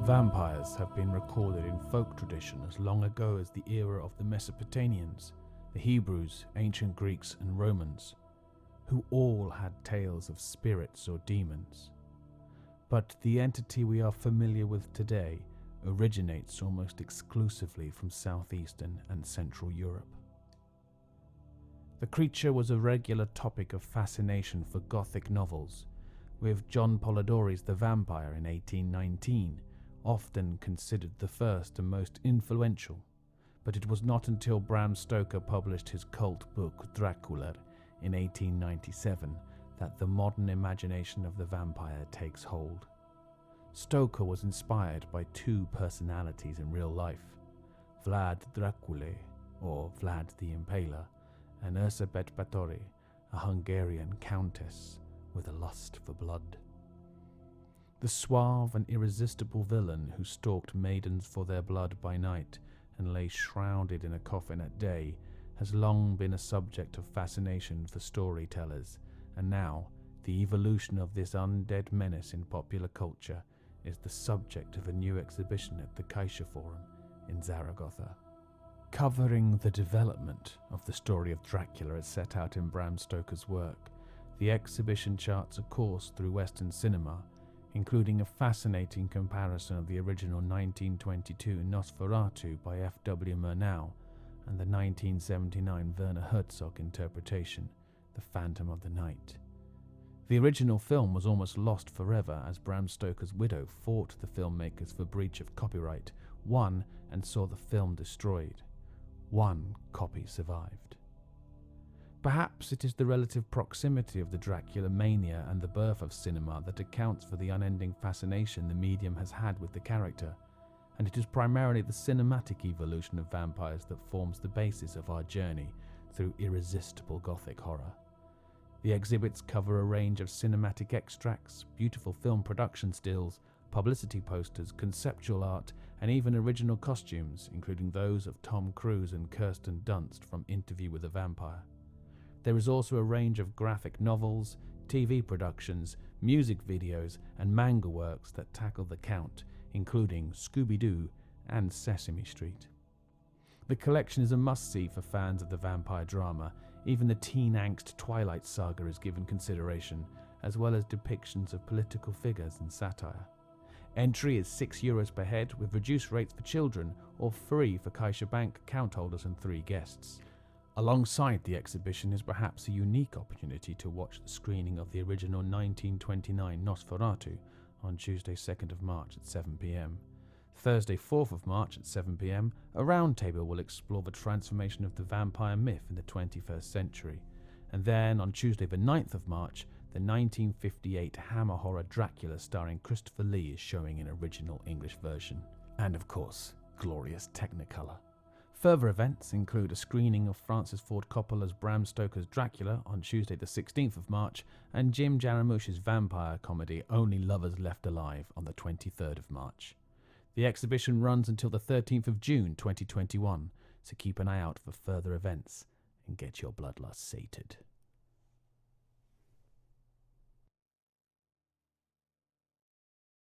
Vampires have been recorded in folk tradition as long ago as the era of the Mesopotamians, the Hebrews, ancient Greeks and Romans, who all had tales of spirits or demons. But the entity we are familiar with today originates almost exclusively from southeastern and central Europe. The creature was a regular topic of fascination for gothic novels, with John Polidori's The Vampire in 1819 often considered the first and most influential, but it was not until Bram Stoker published his cult book Dracula in 1897 that the modern imagination of the vampire takes hold. Stoker was inspired by two personalities in real life, Vlad Dracula, or Vlad the Impaler, and Erzsébet Báthory, a Hungarian countess with a lust for blood. The suave and irresistible villain who stalked maidens for their blood by night and lay shrouded in a coffin at day has long been a subject of fascination for storytellers, and now the evolution of this undead menace in popular culture is the subject of a new exhibition at the Caixa Forum in Zaragoza. Covering the development of the story of Dracula as set out in Bram Stoker's work, the exhibition charts a course through Western cinema, including a fascinating comparison of the original 1922 Nosferatu by F.W Murnau and the 1979 Werner Herzog interpretation, The Phantom of the Night. The original film was almost lost forever as Bram Stoker's widow fought the filmmakers for breach of copyright, won, and saw the film destroyed. One copy survived. Perhaps it is the relative proximity of the Dracula mania and the birth of cinema that accounts for the unending fascination the medium has had with the character, and it is primarily the cinematic evolution of vampires that forms the basis of our journey through irresistible gothic horror. The exhibits cover a range of cinematic extracts, beautiful film production stills, publicity posters, conceptual art, and even original costumes, including those of Tom Cruise and Kirsten Dunst from Interview with a Vampire. There is also a range of graphic novels, TV productions, music videos, and manga works that tackle the Count, including Scooby-Doo and Sesame Street. The collection is a must-see for fans of the vampire drama. Even the teen angst Twilight Saga is given consideration, as well as depictions of political figures and satire. Entry is €6 per head, with reduced rates for children, or free for Caixa Bank account holders and 3 guests. Alongside the exhibition is perhaps a unique opportunity to watch the screening of the original 1929 Nosferatu on Tuesday 2nd of March at 7 p.m. Thursday 4th of March at 7 p.m, a roundtable will explore the transformation of the vampire myth in the 21st century. And then on Tuesday the 9th of March, the 1958 Hammer horror Dracula starring Christopher Lee is showing an original English version. And of course, glorious Technicolor. Further events include a screening of Francis Ford Coppola's Bram Stoker's Dracula on Tuesday the 16th of March and Jim Jarmusch's vampire comedy Only Lovers Left Alive on the 23rd of March. The exhibition runs until the 13th of June 2021, so keep an eye out for further events and get your bloodlust sated.